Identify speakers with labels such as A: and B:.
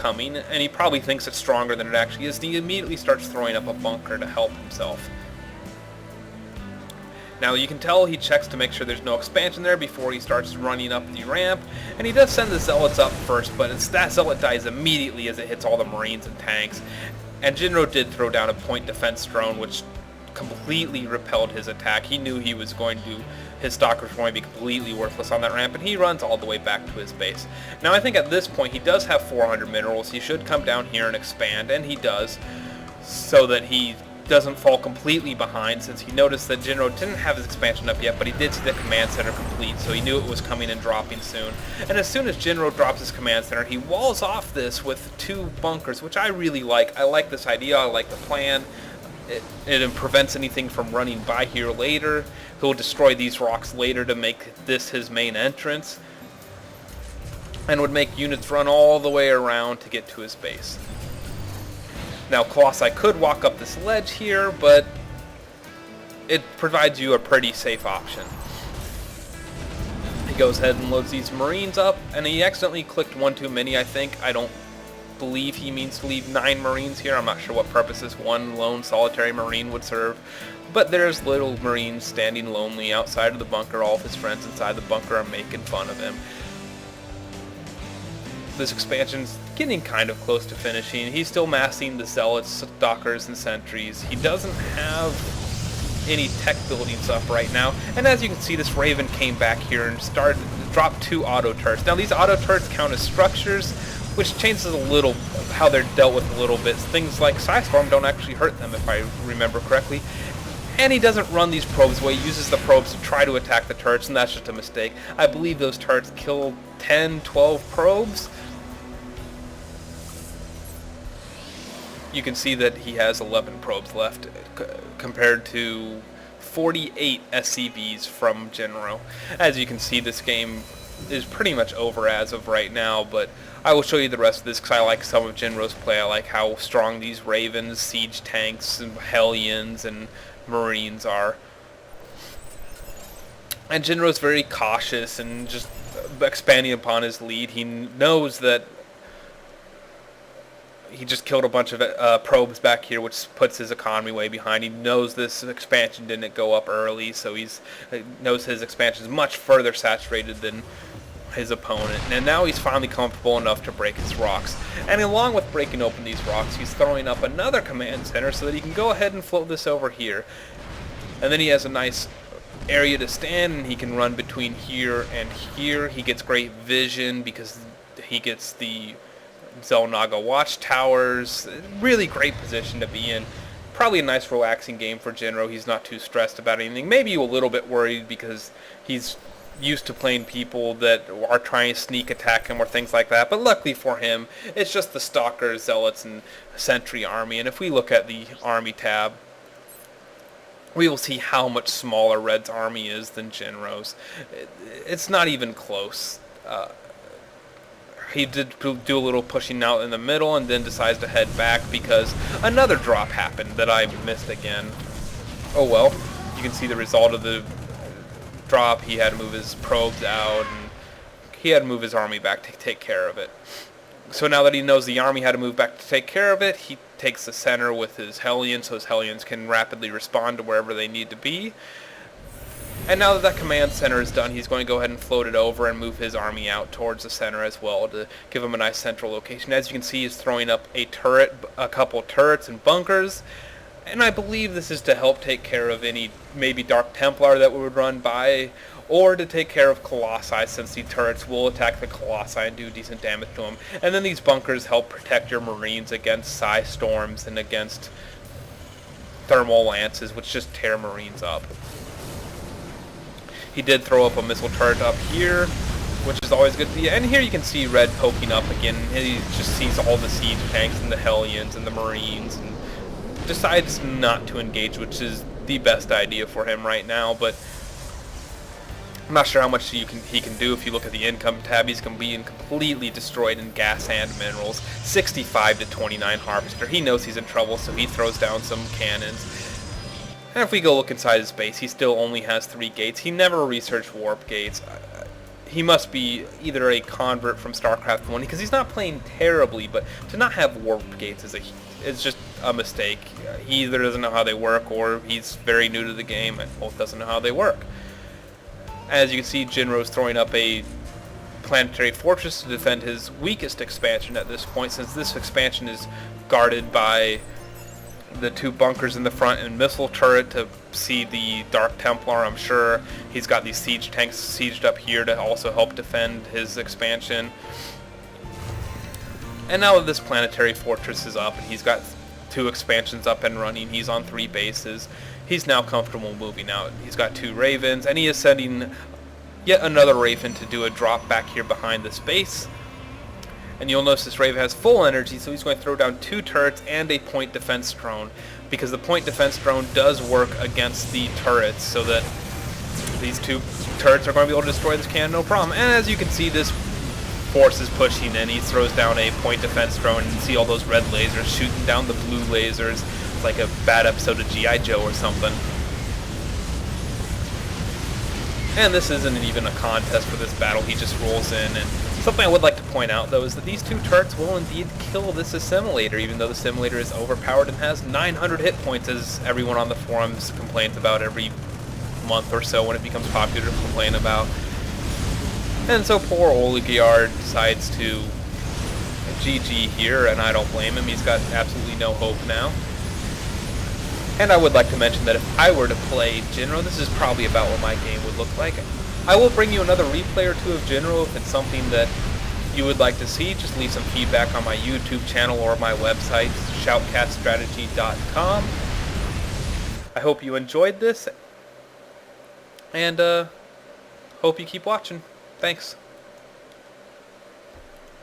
A: coming, and he probably thinks it's stronger than it actually is, and he immediately starts throwing up a bunker to help himself. Now you can tell he checks to make sure there's no expansion there before he starts running up the ramp, and he does send the zealots up first, but that zealot dies immediately as it hits all the marines and tanks. And Jinro did throw down a point defense drone, which completely repelled his attack. He knew his stalkers were going to be completely worthless on that ramp, and he runs all the way back to his base. Now I think at this point he does have 400 minerals. He should come down here and expand, and he does, so that he doesn't fall completely behind, since he noticed that Jinro didn't have his expansion up yet, but he did see the command center complete, so he knew it was coming and dropping soon. And as soon as Jinro drops his command center, he walls off this with 2 bunkers, which I really like. I like this idea, I like the plan. It prevents anything from running by here later. He'll destroy these rocks later to make this his main entrance, and would make units run all the way around to get to his base. Now Colossi could walk up this ledge here, but it provides you a pretty safe option. He goes ahead and loads these marines up, and he accidentally clicked 1 too many, I think. I don't believe he means to leave 9 marines here. I'm not sure what purpose this one lone solitary marine would serve, but there's little marines standing lonely outside of the bunker. All of his friends inside the bunker are making fun of him. This expansion's getting kind of close to finishing. He's still massing the zealots, stalkers, and sentries. He doesn't have any tech buildings up right now, and as you can see, this Raven came back here and dropped 2 auto turrets. Now these auto turrets count as structures, which changes a little how they're dealt with a little bit. Things like Psystorm don't actually hurt them, if I remember correctly. And he doesn't run these probes away. He uses the probes to try to attack the turrets, and that's just a mistake. I believe those turrets kill 10, 12 probes. You can see that he has 11 probes left compared to 48 SCVs from Jinro. As you can see, this game is pretty much over as of right now, but I will show you the rest of this because I like some of Jinro's play. I like how strong these Ravens, siege tanks, and Hellions, and Marines are. And Jinro's very cautious and just expanding upon his lead. He knows that he just killed a bunch of probes back here, which puts his economy way behind. He knows this expansion didn't go up early, so he knows his expansion is much further saturated than his opponent. And now he's finally comfortable enough to break his rocks. And along with breaking open these rocks, he's throwing up another command center so that he can go ahead and float this over here. And then he has a nice area to stand, and he can run between here and here. He gets great vision because he gets the Zelnaga watchtowers. Really great position to be in. Probably a nice relaxing game for Jinro. He's not too stressed about anything. Maybe a little bit worried because he's used to playing people that are trying to sneak attack him or things like that. But luckily for him, it's just the Stalkers, Zealots, and Sentry army. And if we look at the army tab, we will see how much smaller Red's army is than Jinro's. It's not even close. He did do a little pushing out in the middle and then decides to head back because another drop happened that I missed again. Oh well, you can see the result of the drop. He had to move his probes out, and he had to move his army back to take care of it. So now that he knows the army had to move back to take care of it, he takes the center with his Hellions so his Hellions can rapidly respond to wherever they need to be. And now that that command center is done, he's going to go ahead and float it over and move his army out towards the center as well to give him a nice central location. As you can see, he's throwing up a couple turrets and bunkers. And I believe this is to help take care of any maybe Dark Templar that would run by, or to take care of Colossi, since the turrets will attack the Colossi and do decent damage to them. And then these bunkers help protect your Marines against Psi Storms and against Thermal Lances, which just tear Marines up. He did throw up a missile turret up here, which is always good to see. And here you can see Red poking up again. He just sees all the siege tanks and the Hellions and the Marines and decides not to engage, which is the best idea for him right now. But I'm not sure how much he can do. If you look at the income tab, he's being completely destroyed in gas and minerals. 65 to 29 Harvester. He knows he's in trouble, so he throws down some cannons. And if we go look inside his base, he still only has 3 gates. He never researched warp gates. he must be either a convert from StarCraft 1, because he's not playing terribly, but to not have warp gates is just a mistake. He either doesn't know how they work, or he's very new to the game and both doesn't know how they work. As you can see, Jinro's throwing up a planetary fortress to defend his weakest expansion at this point, since this expansion is guarded by the 2 bunkers in the front and missile turret to see the Dark Templar, I'm sure. He's got these siege tanks sieged up here to also help defend his expansion. And now that this planetary fortress is up and he's got 2 expansions up and running, he's on 3 bases, he's now comfortable moving out. He's got 2 ravens, and he is sending yet another raven to do a drop back here behind this base. And you'll notice this raven has full energy, so he's going to throw down 2 turrets and a point defense drone, because the point defense drone does work against the turrets, so that these 2 turrets are going to be able to destroy this cannon no problem. And as you can see, this force is pushing in. He throws down a point defense drone, and you see all those red lasers shooting down the blue lasers. It's like a bad episode of G.I. Joe or something. And this isn't even a contest for this battle, he just rolls in. And something I would like to point out, though, is that these 2 turrets will indeed kill this assimilator, even though the assimilator is overpowered and has 900 hit points, as everyone on the forums complains about every month or so when it becomes popular to complain about. And so poor Olgierd decides to GG here, and I don't blame him. He's got absolutely no hope now. And I would like to mention that if I were to play Jinro, this is probably about what my game would look like. I will bring you another replay or 2 of Jinro if it's something that you would like to see. Just leave some feedback on my YouTube channel or my website, shoutcaststrategy.com. I hope you enjoyed this, and hope you keep watching. Thanks.